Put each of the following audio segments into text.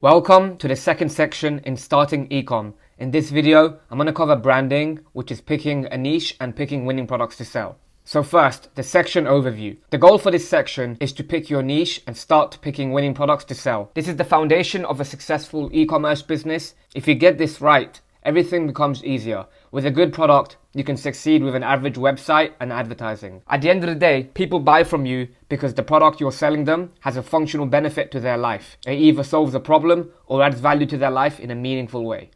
Welcome to the second section in starting ecom. In this video, I'm going to cover branding, which is picking a niche and picking winning products to sell. So first, the section overview. The goal for this section is to pick your niche and start picking winning products to sell. This is the foundation of a successful e-commerce business. If you get this right, everything becomes easier. With a good product, you can succeed with an average website and advertising. At the end of the day, people buy from you because the product you're selling them has a functional benefit to their life. It either solves a problem or adds value to their life in a meaningful way.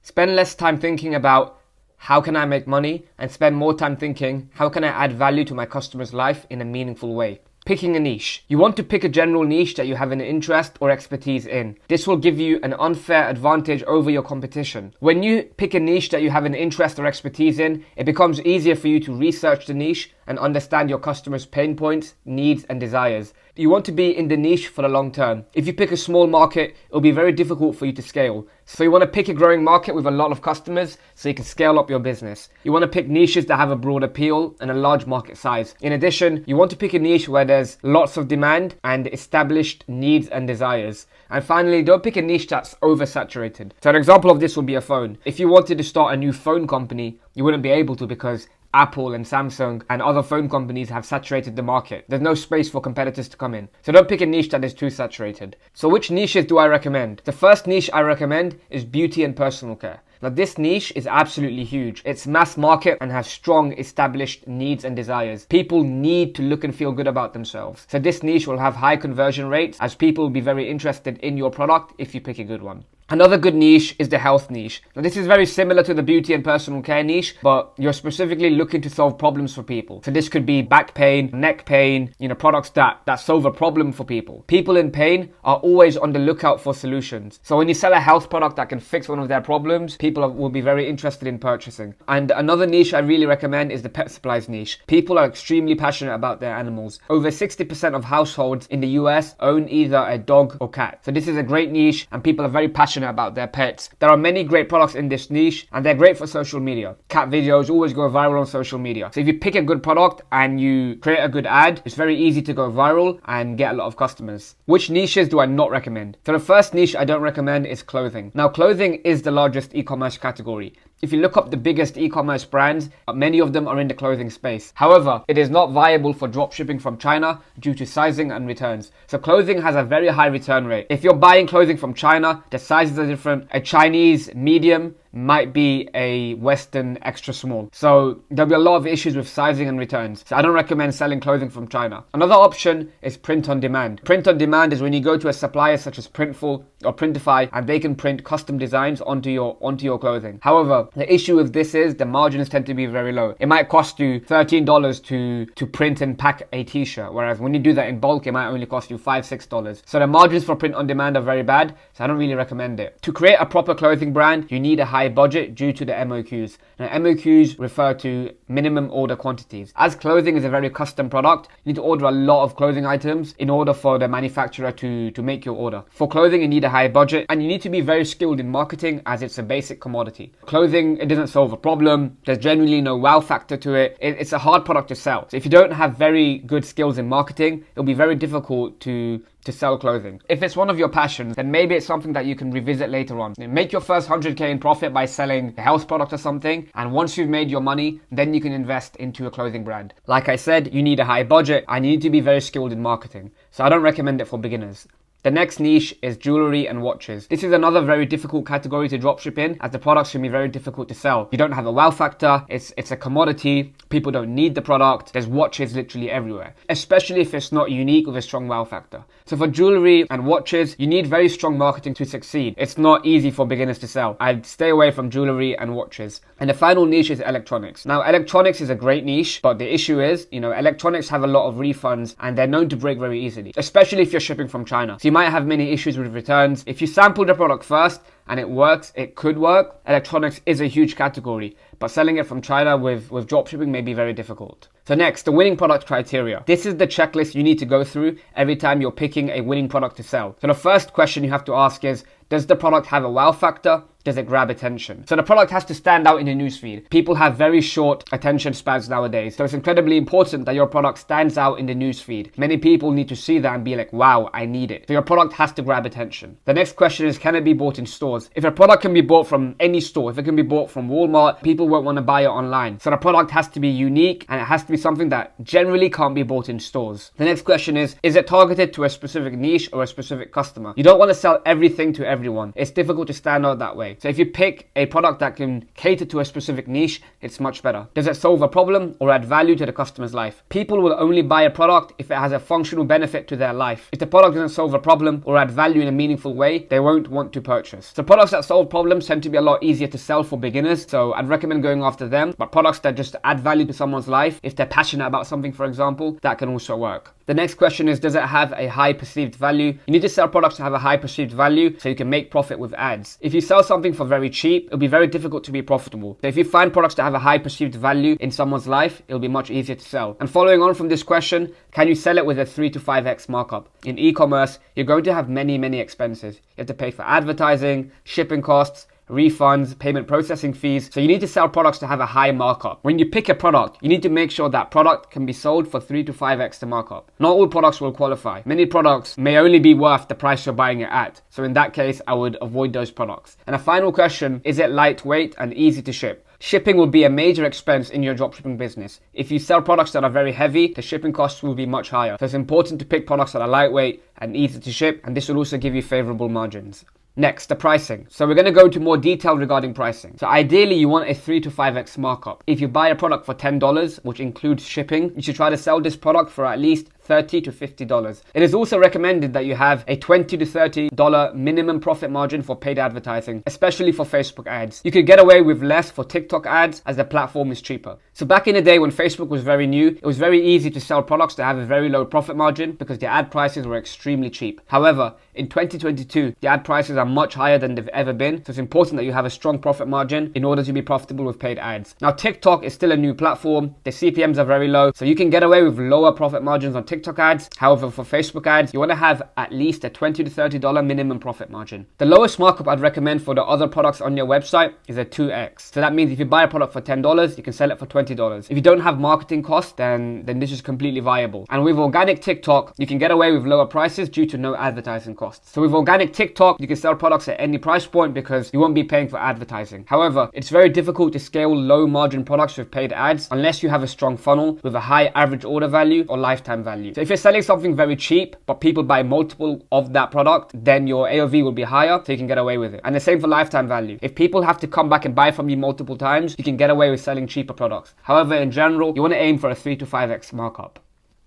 Spend less time thinking about how can I make money and spend more time thinking how can I add value to my customer's life in a meaningful way. Picking a niche. You want to pick a general niche that you have an interest or expertise in. This will give you an unfair advantage over your competition. When you pick a niche that you have an interest or expertise in, it becomes easier for you to research the niche and understand your customers' pain points, needs, and desires. You want to be in the niche for the long term. If you pick a small market, it'll be very difficult for you to scale. So you want to pick a growing market with a lot of customers so you can scale up your business. You want to pick niches that have a broad appeal and a large market size. In addition, you want to pick a niche where there's lots of demand and established needs and desires. And finally, don't pick a niche that's oversaturated. So an example of this would be a phone. If you wanted to start a new phone company, you wouldn't be able to because Apple and Samsung and other phone companies have saturated the market. There's no space for competitors to come in. So don't pick a niche that is too saturated. So which niches do I recommend? The first niche I recommend is beauty and personal care. Now this niche is absolutely huge. It's mass market and has strong established needs and desires. People need to look and feel good about themselves. So this niche will have high conversion rates as people will be very interested in your product if you pick a good one. Another good niche is the health niche. Now this is very similar to the beauty and personal care niche, but you're specifically looking to solve problems for people. So this could be back pain, neck pain, products that solve a problem for people. People in pain are always on the lookout for solutions. So when you sell a health product that can fix one of their problems, people will be very interested in purchasing. And another niche I really recommend is the pet supplies niche. People are extremely passionate about their animals. Over 60% of households in the US own either a dog or cat. So this is a great niche and people are very passionate about their pets. There are many great products in this niche and they're great for social media. Cat videos always go viral on social media. So if you pick a good product and you create a good ad, it's very easy to go viral and get a lot of customers. Which niches do I not recommend? So the first niche I don't recommend is clothing. Now clothing is the largest e-commerce category. If you look up the biggest e-commerce brands, many of them are in the clothing space. However, it is not viable for dropshipping from China due to sizing and returns. So clothing has a very high return rate. If you're buying clothing from China, the sizes are different. A Chinese medium might be a Western extra small. So there'll be a lot of issues with sizing and returns. So I don't recommend selling clothing from China. Another option is print on demand. Print on demand is when you go to a supplier such as Printful or Printify and they can print custom designs onto your clothing. However, the issue with this is the margins tend to be very low. It might cost you $13 to print and pack a t-shirt, whereas when you do that in bulk, it might only cost you $5-6. So the margins for print on demand are very bad, so I don't really recommend it. To create a proper clothing brand, you need a high budget due to the MOQs. Now MOQs refer to minimum order quantities. As clothing is a very custom product, you need to order a lot of clothing items in order for the manufacturer to make your order. For clothing, you need a high budget and you need to be very skilled in marketing as it's a basic commodity. Clothing, it doesn't solve a problem. There's generally no wow factor to it. It's a hard product to sell. So if you don't have very good skills in marketing, it'll be very difficult to sell clothing. If it's one of your passions, then maybe it's something that you can revisit later on. Make your first 100k in profit by selling a health product or something, and once you've made your money, then you can invest into a clothing brand. Like I said, you need a high budget and you need to be very skilled in marketing. So I don't recommend it for beginners. The next niche is jewelry and watches. This is another very difficult category to dropship in as the products can be very difficult to sell. You don't have a wow factor, it's a commodity, people don't need the product, there's watches literally everywhere, especially if it's not unique with a strong wow factor. So for jewelry and watches, you need very strong marketing to succeed. It's not easy for beginners to sell. I'd stay away from jewelry and watches. And the final niche is electronics. Now electronics is a great niche, but the issue is, electronics have a lot of refunds and they're known to break very easily, especially if you're shipping from China. So you might have many issues with returns. If you sample the product first and it works, it could work, electronics is a huge category, but selling it from China with dropshipping may be very difficult. So next, the winning product criteria. This is the checklist you need to go through every time you're picking a winning product to sell. So the first question you have to ask is, does the product have a wow factor? Does it grab attention? So the product has to stand out in the newsfeed. People have very short attention spans nowadays, so it's incredibly important that your product stands out in the newsfeed. Many people need to see that and be like, wow, I need it. So your product has to grab attention. The next question is, can it be bought in stores? If a product can be bought from any store, if it can be bought from Walmart, people won't want to buy it online. So the product has to be unique, and it has to be something that generally can't be bought in stores. The next question is it targeted to a specific niche or a specific customer? You don't want to sell everything to everyone. It's difficult to stand out that way. So if you pick a product that can cater to a specific niche, it's much better. Does it solve a problem or add value to the customer's life? People will only buy a product if it has a functional benefit to their life. If the product doesn't solve a problem or add value in a meaningful way, they won't want to purchase. So products that solve problems tend to be a lot easier to sell for beginners, so I'd recommend going after them. But products that just add value to someone's life, if they're passionate about something, for example, that can also work. The next question is, does it have a high perceived value? You need to sell products to have a high perceived value so you can make profit with ads. If you sell something for very cheap, it'll be very difficult to be profitable. So if you find products that have a high perceived value in someone's life, it'll be much easier to sell. And following on from this question, can you sell it with a 3 to 5x markup? In e-commerce, you're going to have many expenses. You have to pay for advertising, shipping costs, refunds, payment processing fees. So you need to sell products to have a high markup. When you pick a product, you need to make sure that product can be sold for 3 to 5x the markup. Not all products will qualify. Many products may only be worth the price you're buying it at. So in that case, I would avoid those products. And a final question, is it lightweight and easy to ship? Shipping will be a major expense in your dropshipping business. If you sell products that are very heavy, the shipping costs will be much higher. So it's important to pick products that are lightweight and easy to ship, and this will also give you favorable margins. Next, the pricing. So we're going to go into more detail regarding pricing. So ideally, you want a 3 to 5x markup. If you buy a product for $10, which includes shipping, you should try to sell this product for at least $30 to $50. It is also recommended that you have a $20 to $30 minimum profit margin for paid advertising, especially for Facebook ads. You could get away with less for TikTok ads as the platform is cheaper. So back in the day when Facebook was very new, it was very easy to sell products that have a very low profit margin because the ad prices were extremely cheap. However, in 2022, the ad prices are much higher than they've ever been. So it's important that you have a strong profit margin in order to be profitable with paid ads. Now, TikTok is still a new platform. The CPMs are very low, so you can get away with lower profit margins on TikTok ads. However, for Facebook ads, you want to have at least a $20 to $30 minimum profit margin. The lowest markup I'd recommend for the other products on your website is a 2x. So that means if you buy a product for $10, you can sell it for $20. If you don't have marketing costs, then this is completely viable. And with organic TikTok, you can get away with lower prices due to no advertising costs. So with organic TikTok, you can sell products at any price point because you won't be paying for advertising. However, it's very difficult to scale low margin products with paid ads unless you have a strong funnel with a high average order value or lifetime value. So if you're selling something very cheap, but people buy multiple of that product, then your AOV will be higher, so you can get away with it. And the same for lifetime value. If people have to come back and buy from you multiple times, you can get away with selling cheaper products. However, in general, you want to aim for a 3 to 5x markup.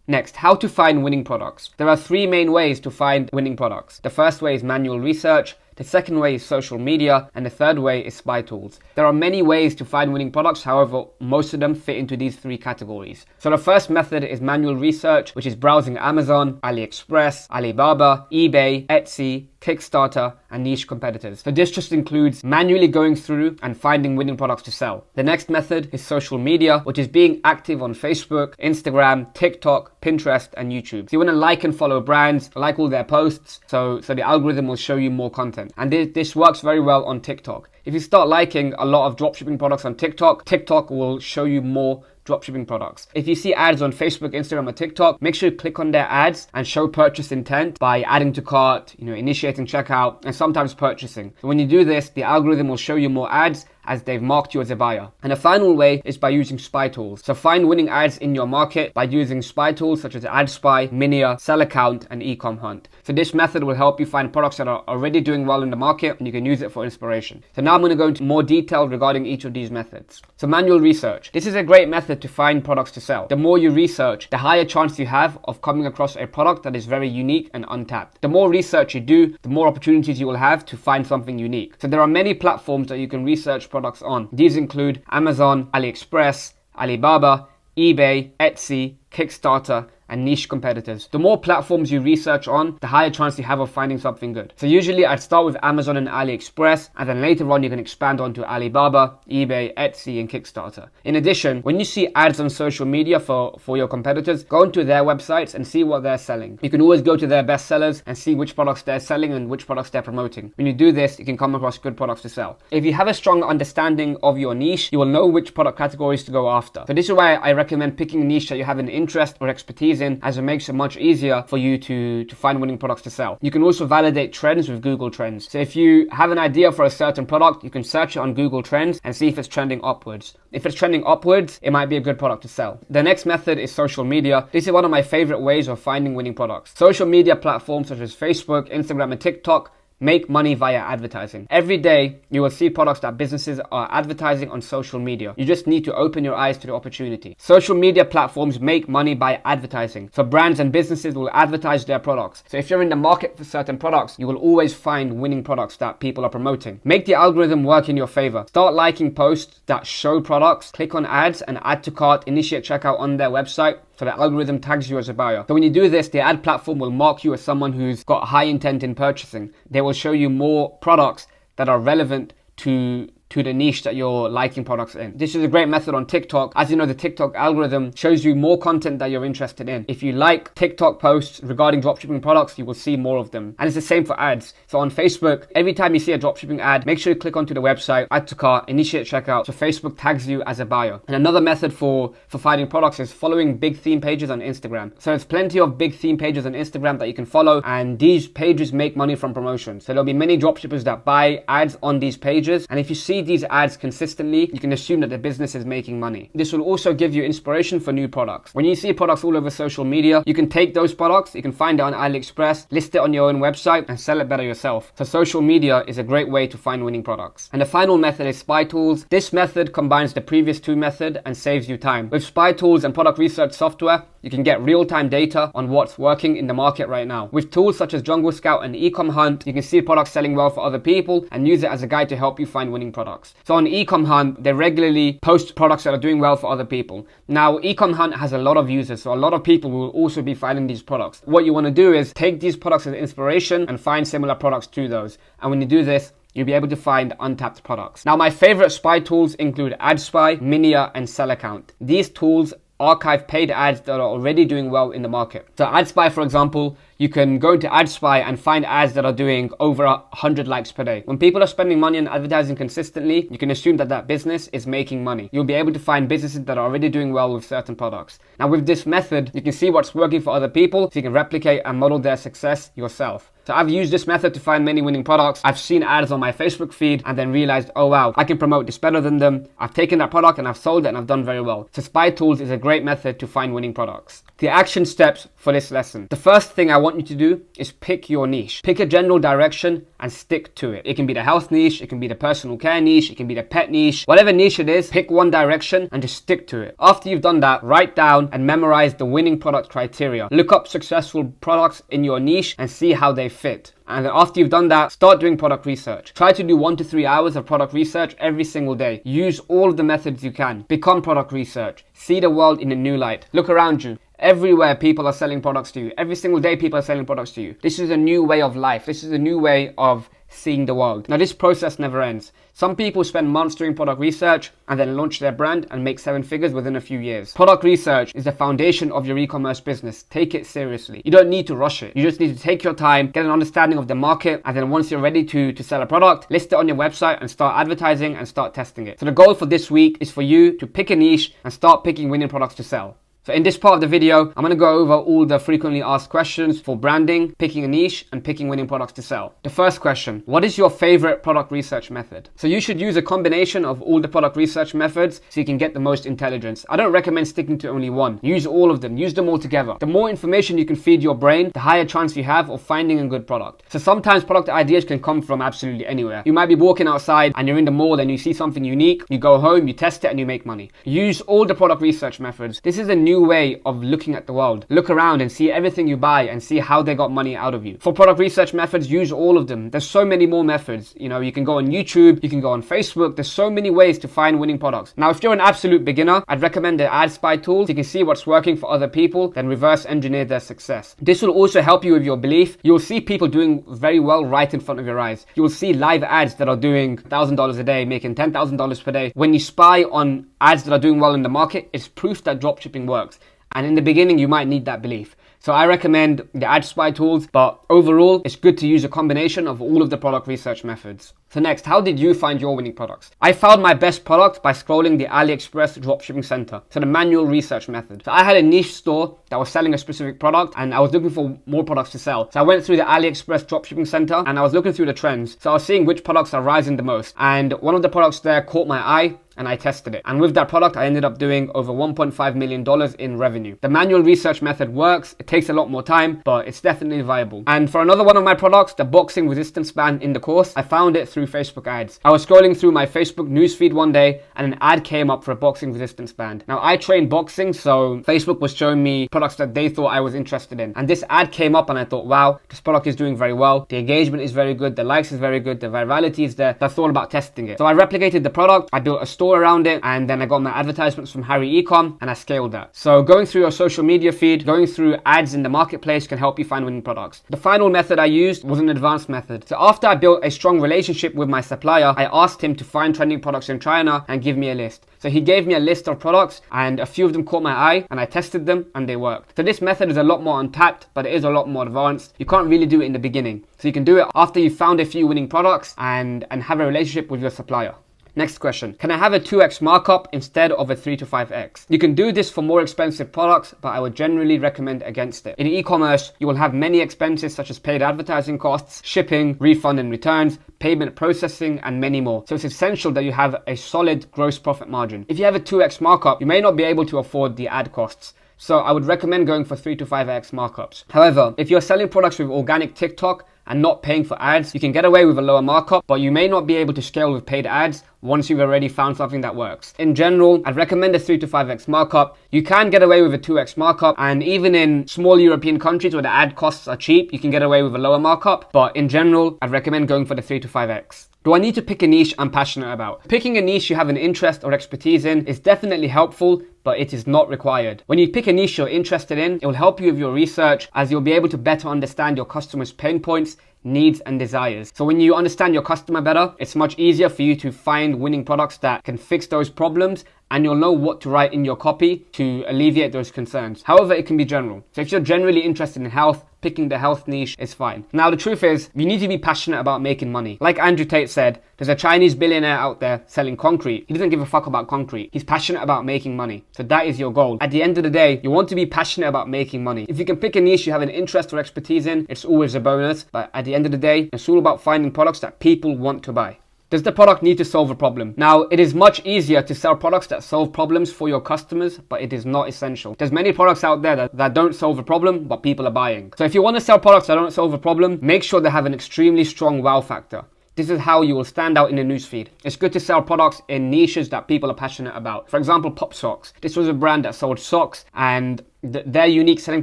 Next, how to find winning products. There are 3 main ways to find winning products. The first way is manual research. The second way is social media, and the third way is spy tools. There are many ways to find winning products, however, most of them fit into these 3 categories. So the first method is manual research, which is browsing Amazon, AliExpress, Alibaba, eBay, Etsy, Kickstarter, and niche competitors. So this just includes manually going through and finding winning products to sell. The next method is social media, which is being active on Facebook, Instagram, TikTok, Pinterest, and YouTube. So you want to like and follow brands, like all their posts, so the algorithm will show you more content. And this works very well on TikTok. If you start liking a lot of dropshipping products on TikTok, TikTok will show you more dropshipping products. If you see ads on Facebook, Instagram, or TikTok, make sure you click on their ads and show purchase intent by adding to cart, initiating checkout, and sometimes purchasing. So when you do this, the algorithm will show you more ads as they've marked you as a buyer. And the final way is by using spy tools. So find winning ads in your market by using spy tools such as AdSpy, Minia, SellAccount, and EcomHunt. So this method will help you find products that are already doing well in the market, and you can use it for inspiration. So now I'm going to go into more detail regarding each of these methods. So manual research. This is a great method to find products to sell. The more you research, the higher chance you have of coming across a product that is very unique and untapped. The more research you do, the more opportunities you will have to find something unique. So there are many platforms that you can research products on. These include Amazon, AliExpress, Alibaba, eBay, Etsy, Kickstarter, and niche competitors. The more platforms you research on, the higher chance you have of finding something good. So usually I'd start with Amazon and AliExpress, and then later on you can expand onto Alibaba, eBay, Etsy, and Kickstarter. In addition, when you see ads on social media for your competitors, go onto their websites and see what they're selling. You can always go to their best sellers and see which products they're selling and which products they're promoting. When you do this, you can come across good products to sell. If you have a strong understanding of your niche, you will know which product categories to go after. So this is why I recommend picking a niche that you have an interest or expertise in, as it makes it much easier for you to find winning products to sell. You can also validate trends with Google Trends. So if you have an idea for a certain product, you can search it on Google Trends and see if it's trending upwards. If it's trending upwards, it might be a good product to sell. The next method is social media. This is one of my favorite ways of finding winning products. Social media platforms such as Facebook, Instagram, and TikTok make money via advertising. Every day, you will see products that businesses are advertising on social media. You just need to open your eyes to the opportunity. Social media platforms make money by advertising. So brands and businesses will advertise their products. So if you're in the market for certain products, you will always find winning products that people are promoting. Make the algorithm work in your favor. Start liking posts that show products, click on ads and add to cart, initiate checkout on their website, so the algorithm tags you as a buyer. So when you do this, the ad platform will mark you as someone who's got high intent in purchasing. They will show you more products that are relevant to the niche that you're liking products in. This is a great method on TikTok. As you know, the TikTok algorithm shows you more content that you're interested in. If you like TikTok posts regarding dropshipping products, you will see more of them. And it's the same for ads. So on Facebook, every time you see a dropshipping ad, make sure you click onto the website, add to cart, initiate checkout, so Facebook tags you as a buyer. And another method for finding products is following big theme pages on Instagram. So there's plenty of big theme pages on Instagram that you can follow, and these pages make money from promotions. So there'll be many dropshippers that buy ads on these pages, and if you see these ads consistently, you can assume that the business is making money. This will also give you inspiration for new products. When you see products all over social media, you can take those products, you can find it on AliExpress, list it on your own website and sell it better yourself. So social media is a great way to find winning products. And the final method is Spy Tools. This method combines the previous two methods and saves you time. With Spy Tools and product research software, you can get real-time data on what's working in the market right now. With tools such as Jungle Scout and Ecom Hunt, you can see products selling well for other people and use it as a guide to help you find winning products. So on Ecom Hunt, they regularly post products that are doing well for other people. Now, Ecom Hunt has a lot of users, so a lot of people will also be finding these products. What you want to do is take these products as inspiration and find similar products to those. And when you do this, you'll be able to find untapped products. Now, my favorite spy tools include AdSpy, Minia, and SellAccount. These tools archive paid ads that are already doing well in the market. So AdSpy, for example, you can go into AdSpy and find ads that are doing over 100 likes per day. When people are spending money on advertising consistently, you can assume that that business is making money. You'll be able to find businesses that are already doing well with certain products. Now with this method, you can see what's working for other people, so you can replicate and model their success yourself. So I've used this method to find many winning products. I've seen ads on my Facebook feed and then realized, oh wow, I can promote this better than them. I've taken that product and I've sold it and I've done very well. So Spy Tools is a great method to find winning products. The action steps for this lesson. The first thing I want you to do is pick your niche. Pick a general direction and stick to it. It can be the health niche, it can be the personal care niche, it can be the pet niche. Whatever niche it is, pick one direction and just stick to it. After you've done that, write down and memorize the winning product criteria. Look up successful products in your niche and see how they fit. And after you've done that, start doing product research. Try to do 1 to 3 hours of product research every single day. Use all of the methods you can. Become product research. See the world in a new light. Look around you. Everywhere people are selling products to you. Every single day people are selling products to you. This is a new way of life. This is a new way of seeing the world. Now this process never ends. Some people spend months doing product research and then launch their brand and make 7 figures within a few years. Product research is the foundation of your e-commerce business. Take it seriously. You don't need to rush it. You just need to take your time, get an understanding of the market, and then once you're ready to sell a product, list it on your website and start advertising and start testing it. So the goal for this week is for you to pick a niche and start picking winning products to sell. So in this part of the video, I'm going to go over all the frequently asked questions for branding, picking a niche, and picking winning products to sell. The first question, what is your favorite product research method? So you should use a combination of all the product research methods so you can get the most intelligence. I don't recommend sticking to only one. Use all of them. Use them all together. The more information you can feed your brain, the higher chance you have of finding a good product. So sometimes product ideas can come from absolutely anywhere. You might be walking outside and you're in the mall and you see something unique. You go home, you test it, and you make money. Use all the product research methods. This is a new new way of looking at the world. Look around and see everything you buy and see how they got money out of you. For product research methods, use all of them. There's so many more methods. You know, you can go on YouTube, you can go on Facebook. There's so many ways to find winning products. Now, if you're an absolute beginner, I'd recommend the AdSpy tools. You can see what's working for other people, then reverse engineer their success. This will also help you with your belief. You'll see people doing very well right in front of your eyes. You will see live ads that are doing $1,000 a day, making $10,000 per day. When you spy on ads that are doing well in the market, it's proof that dropshipping works. And in the beginning, you might need that belief. So I recommend the AdSpy tools, but overall, it's good to use a combination of all of the product research methods. So next, how did you find your winning products? I found my best product by scrolling the AliExpress dropshipping center, so the manual research method. So I had a niche store that was selling a specific product and I was looking for more products to sell. So I went through the AliExpress dropshipping center and I was looking through the trends. So I was seeing which products are rising the most. And one of the products there caught my eye and I tested it. And with that product, I ended up doing over $1.5 million in revenue. The manual research method works. It takes a lot more time, but it's definitely viable. And for another one of my products, the boxing resistance band in the course, I found it through Facebook ads. I was scrolling through my Facebook newsfeed one day and an ad came up for a boxing resistance band. Now I train boxing, so Facebook was showing me products that they thought I was interested in. And this ad came up and I thought, wow, this product is doing very well. The engagement is very good. The likes is very good. The virality is there. So I thought about testing it. So I replicated the product. I built a store around it, and then I got my advertisements from Harry Ecom and I scaled that. So going through your social media feed, going through ads in the marketplace can help you find winning products. The final method I used was an advanced method. So after I built a strong relationship with my supplier, I asked him to find trending products in China and give me a list. So he gave me a list of products and a few of them caught my eye and I tested them and they worked. So this method is a lot more untapped, but it is a lot more advanced. You can't really do it in the beginning. So you can do it after you've found a few winning products and have a relationship with your supplier. Next question. Can I have a 2x markup instead of a 3 to 5x? You can do this for more expensive products, but I would generally recommend against it. In e-commerce, you will have many expenses such as paid advertising costs, shipping, refund and returns, payment processing, and many more. So it's essential that you have a solid gross profit margin. If you have a 2x markup, you may not be able to afford the ad costs. So I would recommend going for 3 to 5x markups. However, if you're selling products with organic TikTok and not paying for ads, you can get away with a lower markup, but you may not be able to scale with paid ads once you've already found something that works. In general, I'd recommend a 3 to 5x markup. You can get away with a 2x markup, and even in small European countries where the ad costs are cheap, you can get away with a lower markup, but in general, I'd recommend going for the 3 to 5x. Do I need to pick a niche I'm passionate about? Picking a niche you have an interest or expertise in is definitely helpful, but it is not required. When you pick a niche you're interested in, it will help you with your research as you'll be able to better understand your customers' pain points, needs and desires. So when you understand your customer better, it's much easier for you to find winning products that can fix those problems, and you'll know what to write in your copy to alleviate those concerns. However, it can be general. So if you're generally interested in health, picking the health niche is fine. Now, the truth is, you need to be passionate about making money. Like Andrew Tate said, there's a Chinese billionaire out there selling concrete. He doesn't give a fuck about concrete. He's passionate about making money. So that is your goal. At the end of the day, you want to be passionate about making money. If you can pick a niche you have an interest or expertise in, it's always a bonus. But at the end of the day, it's all about finding products that people want to buy. Does the product need to solve a problem? Now, it is much easier to sell products that solve problems for your customers, but it is not essential. There's many products out there that don't solve a problem, but people are buying. So if you want to sell products that don't solve a problem, make sure they have an extremely strong wow factor. This is how you will stand out in the newsfeed. It's good to sell products in niches that people are passionate about. For example, Pop Socks. This was a brand that sold socks, and their unique selling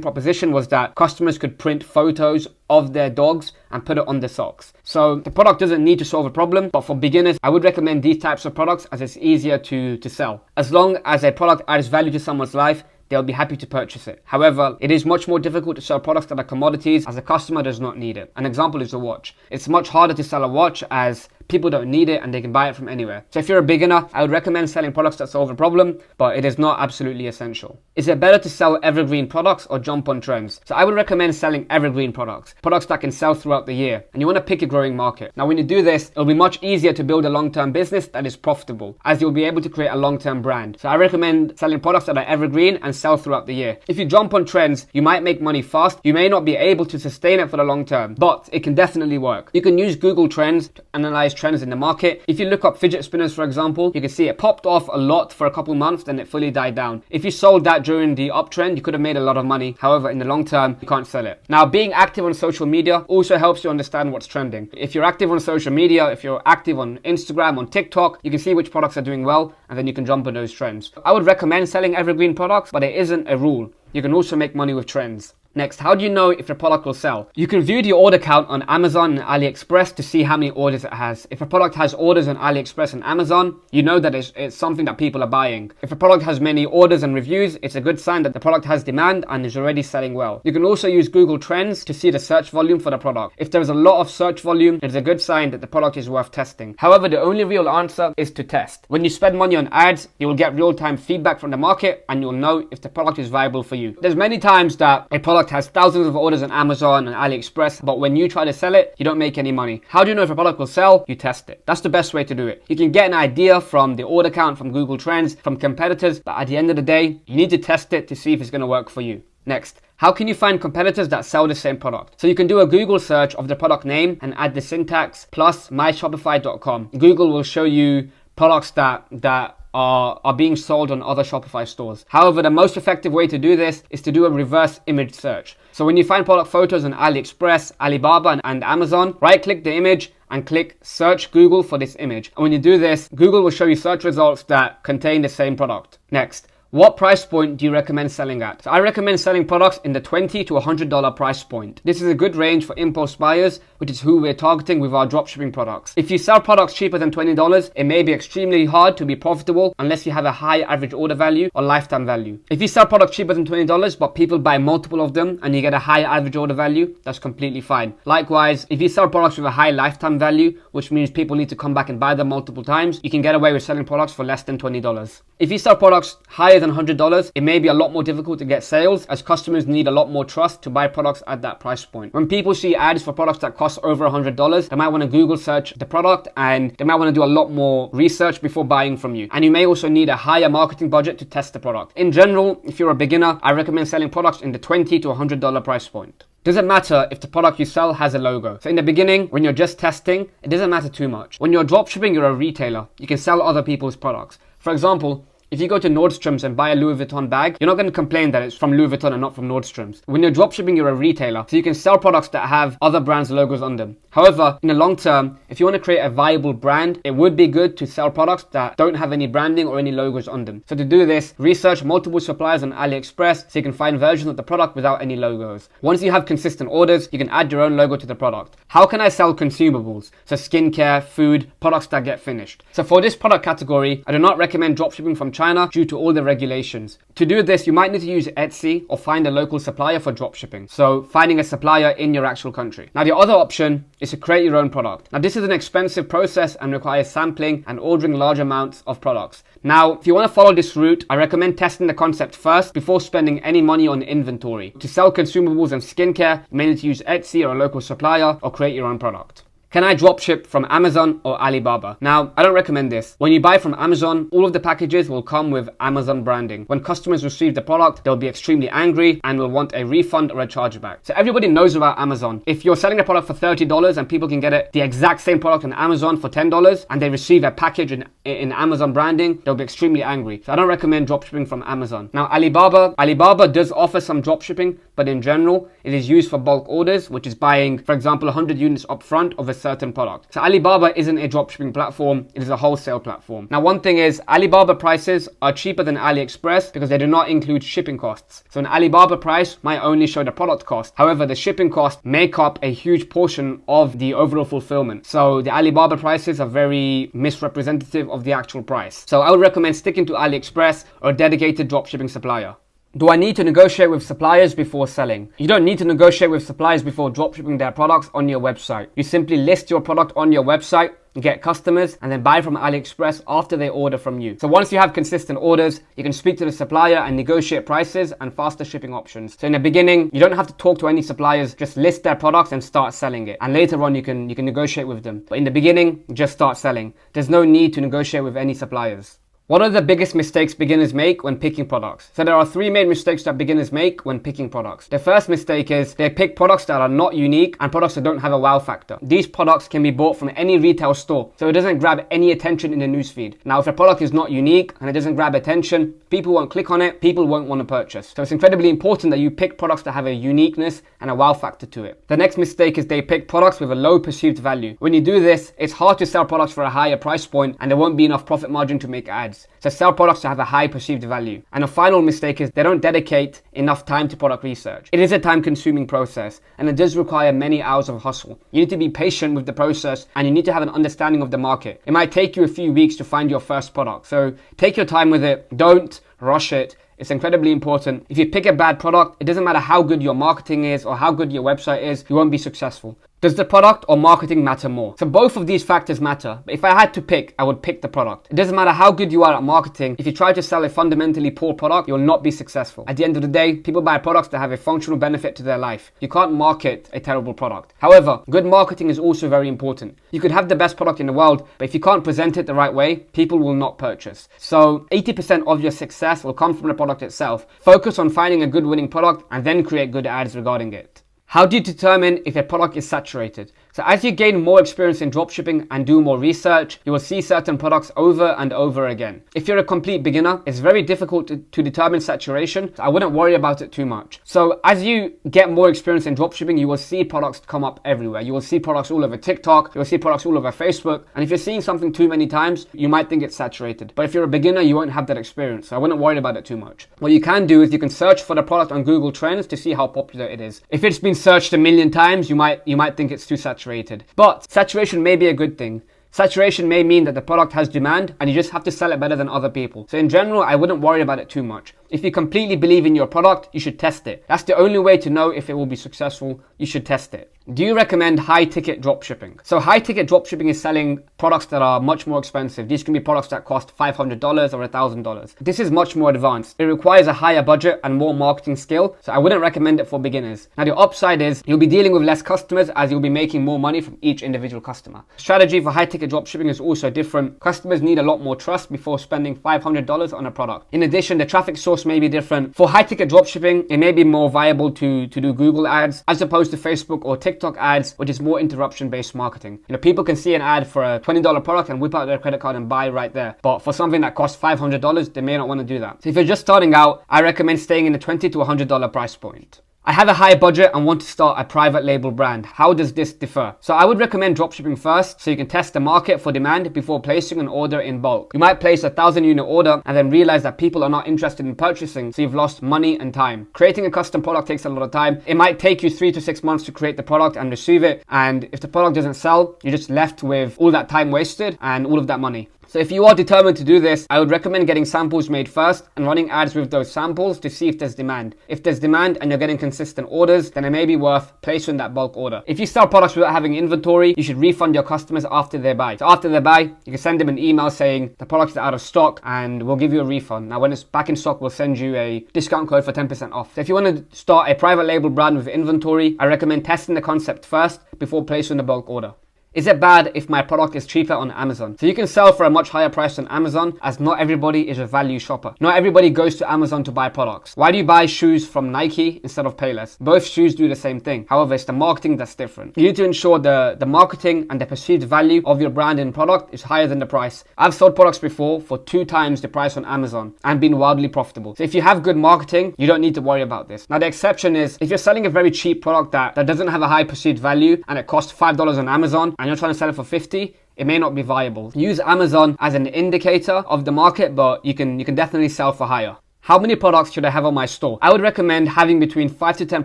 proposition was that customers could print photos of their dogs and put it on the socks. So the product doesn't need to solve a problem, but for beginners, I would recommend these types of products as it's easier to sell. As long as a product adds value to someone's life, they'll be happy to purchase it. However, it is much more difficult to sell products that are commodities as a customer does not need it. An example is a watch. It's much harder to sell a watch as people don't need it and they can buy it from anywhere. So if you're a beginner, I would recommend selling products that solve a problem, but it is not absolutely essential. Is it better to sell evergreen products or jump on trends? So I would recommend selling evergreen products that can sell throughout the year. And you want to pick a growing market. Now, when you do this, it'll be much easier to build a long-term business that is profitable, as you'll be able to create a long-term brand. So I recommend selling products that are evergreen and sell throughout the year. If you jump on trends, you might make money fast. You may not be able to sustain it for the long term, but it can definitely work. You can use Google Trends to analyze trends in the market. If you look up fidget spinners, for example, you can see it popped off a lot for a couple months, then it fully died down. If you sold that during the uptrend, you could have made a lot of money. However, in the long term, you can't sell it. Now, being active on social media also helps you understand what's trending. If you're active on social media, if you're active on Instagram, on TikTok, you can see which products are doing well, and then you can jump on those trends. I would recommend selling evergreen products, but it isn't a rule. You can also make money with trends. Next, how do you know if the product will sell? You can view the order count on Amazon and AliExpress to see how many orders it has. If a product has orders on AliExpress and Amazon, you know that it's something that people are buying. If a product has many orders and reviews, it's a good sign that the product has demand and is already selling well. You can also use Google Trends to see the search volume for the product. If there's a lot of search volume, it's a good sign that the product is worth testing. However, the only real answer is to test. When you spend money on ads, you will get real-time feedback from the market and you'll know if the product is viable for you. There's many times that a product has thousands of orders on Amazon and AliExpress, but when you try to sell it, you don't make any money. How do you know if a product will sell? You test it. That's the best way to do it. You can get an idea from the order count, from Google Trends, from competitors, but at the end of the day, you need to test it to see if it's going to work for you. Next, how can you find competitors that sell the same product? So you can do a Google search of the product name and add the syntax plus myshopify.com. Google will show you products that are being sold on other Shopify stores. However, the most effective way to do this is to do a reverse image search. So when you find product photos on AliExpress, Alibaba, and Amazon, right-click the image and click search Google for this image. And when you do this, Google will show you search results that contain the same product. Next, what price point do you recommend selling at? So I recommend selling products in the $20 to $100 price point. This is a good range for impulse buyers, which is who we're targeting with our dropshipping products. If you sell products cheaper than $20, it may be extremely hard to be profitable unless you have a high average order value or lifetime value. If you sell products cheaper than $20, but people buy multiple of them and you get a high average order value, that's completely fine. Likewise, if you sell products with a high lifetime value, which means people need to come back and buy them multiple times, you can get away with selling products for less than $20. If you sell products higher than $100, it may be a lot more difficult to get sales as customers need a lot more trust to buy products at that price point. When people see ads for products that cost over $100, they might want to Google search the product and they might want to do a lot more research before buying from you. And you may also need a higher marketing budget to test the product. In general, if you're a beginner, I recommend selling products in the $20 to $100 price point. Doesn't matter if the product you sell has a logo. So in the beginning, when you're just testing, it doesn't matter too much. When you're dropshipping, you're a retailer. You can sell other people's products. For example, if you go to Nordstrom's and buy a Louis Vuitton bag, you're not going to complain that it's from Louis Vuitton and not from Nordstrom's. When you're dropshipping, you're a retailer, so you can sell products that have other brands' logos on them. However, in the long term, if you want to create a viable brand, it would be good to sell products that don't have any branding or any logos on them. So to do this, research multiple suppliers on AliExpress so you can find versions of the product without any logos. Once you have consistent orders, you can add your own logo to the product. How can I sell consumables? So skincare, food, products that get finished. So for this product category, I do not recommend dropshipping from China due to all the regulations. To do this, you might need to use Etsy or find a local supplier for dropshipping. So finding a supplier in your actual country. Now the other option is to create your own product. Now this is an expensive process and requires sampling and ordering large amounts of products. Now, if you want to follow this route, I recommend testing the concept first before spending any money on inventory. To sell consumables and skincare, you may need to use Etsy or a local supplier or create your own product. Can I dropship from Amazon or Alibaba? Now, I don't recommend this. When you buy from Amazon, all of the packages will come with Amazon branding. When customers receive the product, they'll be extremely angry and will want a refund or a chargeback. So everybody knows about Amazon. If you're selling a product for $30 and people can get it, the exact same product on Amazon for $10 and they receive a package in Amazon branding, they'll be extremely angry. So I don't recommend dropshipping from Amazon. Now, Alibaba does offer some dropshipping, but in general, it is used for bulk orders, which is buying, for example, 100 units up front of a certain product. So Alibaba isn't a dropshipping platform, it is a wholesale platform. Now one thing is, Alibaba prices are cheaper than AliExpress because they do not include shipping costs. So an Alibaba price might only show the product cost. However, the shipping costs make up a huge portion of the overall fulfillment. So the Alibaba prices are very misrepresentative of the actual price. So I would recommend sticking to AliExpress or a dedicated dropshipping supplier. Do I need to negotiate with suppliers before selling? You don't need to negotiate with suppliers before dropshipping their products on your website. You simply list your product on your website, get customers, and then buy from AliExpress after they order from you. So once you have consistent orders, you can speak to the supplier and negotiate prices and faster shipping options. So in the beginning, you don't have to talk to any suppliers, just list their products and start selling it. And later on, you can negotiate with them. But in the beginning, just start selling. There's no need to negotiate with any suppliers. What are the biggest mistakes beginners make when picking products? So there are three main mistakes that beginners make when picking products. The first mistake is they pick products that are not unique and products that don't have a wow factor. These products can be bought from any retail store, so it doesn't grab any attention in the newsfeed. Now, if a product is not unique and it doesn't grab attention, people won't click on it, people won't want to purchase. So it's incredibly important that you pick products that have a uniqueness and a wow factor to it. The next mistake is they pick products with a low perceived value. When you do this, it's hard to sell products for a higher price point and there won't be enough profit margin to make ads. So sell products that have a high perceived value. And a final mistake is they don't dedicate enough time to product research. It is a time consuming process and it does require many hours of hustle. You need to be patient with the process and you need to have an understanding of the market. It might take you a few weeks to find your first product. So take your time with it. Don't rush it. It's incredibly important. If you pick a bad product, it doesn't matter how good your marketing is or how good your website is, you won't be successful. Does the product or marketing matter more? So both of these factors matter, but if I had to pick, I would pick the product. It doesn't matter how good you are at marketing. If you try to sell a fundamentally poor product, you'll not be successful. At the end of the day, people buy products that have a functional benefit to their life. You can't market a terrible product. However, good marketing is also very important. You could have the best product in the world, but if you can't present it the right way, people will not purchase. So 80% of your success will come from the product itself. Focus on finding a good winning product and then create good ads regarding it. How do you determine if a product is saturated? So as you gain more experience in dropshipping and do more research, you will see certain products over and over again. If you're a complete beginner, it's very difficult to determine saturation, so I wouldn't worry about it too much. So as you get more experience in dropshipping, you will see products come up everywhere. You will see products all over TikTok, you will see products all over Facebook, and if you're seeing something too many times, you might think it's saturated. But if you're a beginner, you won't have that experience, so I wouldn't worry about it too much. What you can do is you can search for the product on Google Trends to see how popular it is. If it's been searched a million times, you might think it's too saturated. But saturation may be a good thing. Saturation may mean that the product has demand and you just have to sell it better than other people. So in general, I wouldn't worry about it too much. If you completely believe in your product, you should test it. That's the only way to know if it will be successful. You should test it. Do you recommend high ticket dropshipping? So high ticket dropshipping is selling products that are much more expensive. These can be products that cost $500 or $1,000. This is much more advanced. It requires a higher budget and more marketing skill. So I wouldn't recommend it for beginners. Now the upside is you'll be dealing with less customers as you'll be making more money from each individual customer. Strategy for high ticket dropshipping is also different. Customers need a lot more trust before spending $500 on a product. In addition, the traffic source may be different. For high ticket dropshipping, it may be more viable to do Google ads as opposed to Facebook or TikTok ads, which is more interruption based marketing. People can see an ad for a $20 product and whip out their credit card and buy right there. But for something that costs $500, they may not want to do that. So if you're just starting out, I recommend staying in the $20 to $100 price point. I have a high budget and want to start a private label brand. How does this differ? So I would recommend dropshipping first so you can test the market for demand before placing an order in bulk. You might place a 1,000 unit order and then realize that people are not interested in purchasing, so you've lost money and time. Creating a custom product takes a lot of time. It might take you 3 to 6 months to create the product and receive it, and if the product doesn't sell, you're just left with all that time wasted and all of that money. So if you are determined to do this, I would recommend getting samples made first and running ads with those samples to see if there's demand. If there's demand and you're getting consistent orders, then it may be worth placing that bulk order. If you sell products without having inventory, you should refund your customers after they buy. So after they buy, you can send them an email saying the product is out of stock and we'll give you a refund. Now when it's back in stock, we'll send you a discount code for 10% off. So if you want to start a private label brand with inventory, I recommend testing the concept first before placing the bulk order. Is it bad if my product is cheaper on Amazon? So you can sell for a much higher price on Amazon as not everybody is a value shopper. Not everybody goes to Amazon to buy products. Why do you buy shoes from Nike instead of Payless? Both shoes do the same thing. However, it's the marketing that's different. You need to ensure the marketing and the perceived value of your brand and product is higher than the price. I've sold products before for 2 times the price on Amazon and been wildly profitable. So if you have good marketing, you don't need to worry about this. Now the exception is if you're selling a very cheap product that doesn't have a high perceived value and it costs $5 on Amazon and you're trying to sell it for 50, it may not be viable. Use Amazon as an indicator of the market, but you can definitely sell for higher. How many products should I have on my store? I would recommend having between 5 to 10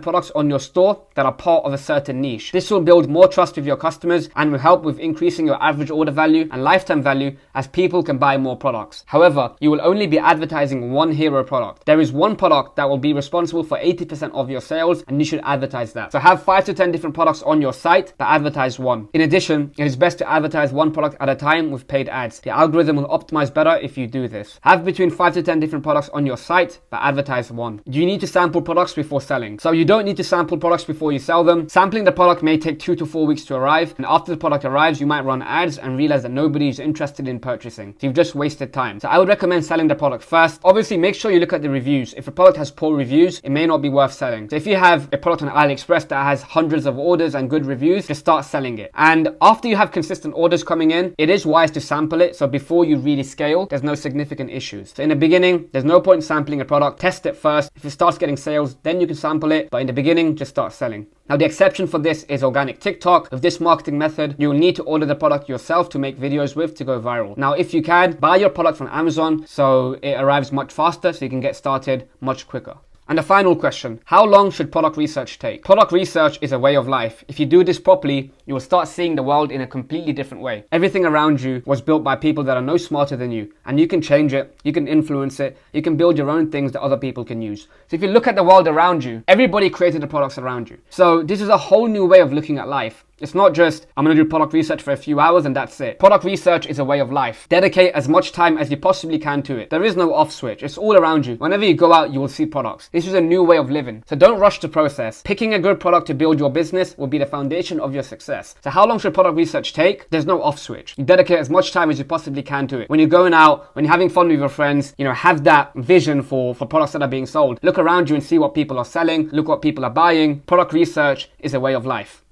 products on your store that are part of a certain niche. This will build more trust with your customers and will help with increasing your average order value and lifetime value as people can buy more products. However, you will only be advertising one hero product. There is one product that will be responsible for 80% of your sales and you should advertise that. So have 5 to 10 different products on your site but advertise one. In addition, it is best to advertise one product at a time with paid ads. The algorithm will optimize better if you do this. Have between 5 to 10 different products on your site but advertise one. You need to sample products before selling. So you don't need to sample products before you sell them. Sampling the product may take 2 to 4 weeks to arrive, and after the product arrives, you might run ads and realize that nobody is interested in purchasing. So you've just wasted time. So I would recommend selling the product first. Obviously, make sure you look at the reviews. If a product has poor reviews, it may not be worth selling. So if you have a product on AliExpress that has hundreds of orders and good reviews, just start selling it. And after you have consistent orders coming in, it is wise to sample it. So before you really scale, there's no significant issues. So in the beginning, there's no point in sampling a product. Test it first. If it starts getting sales, then you can sample it. But in the beginning, just start selling. Now, the exception for this is organic TikTok. With this marketing method, you'll need to order the product yourself to make videos with to go viral. Now, if you can, buy your product from Amazon so it arrives much faster, so you can get started much quicker. And the final question, how long should product research take? Product research is a way of life. If you do this properly, you will start seeing the world in a completely different way. Everything around you was built by people that are no smarter than you, and you can change it, you can influence it, you can build your own things that other people can use. So if you look at the world around you, everybody created the products around you. So this is a whole new way of looking at life. It's not just, I'm going to do product research for a few hours and that's it. Product research is a way of life. Dedicate as much time as you possibly can to it. There is no off switch. It's all around you. Whenever you go out, you will see products. This is a new way of living. So don't rush the process. Picking a good product to build your business will be the foundation of your success. So how long should product research take? There's no off switch. You dedicate as much time as you possibly can to it. When you're going out, when you're having fun with your friends, have that vision for products that are being sold. Look around you and see what people are selling. Look what people are buying. Product research is a way of life.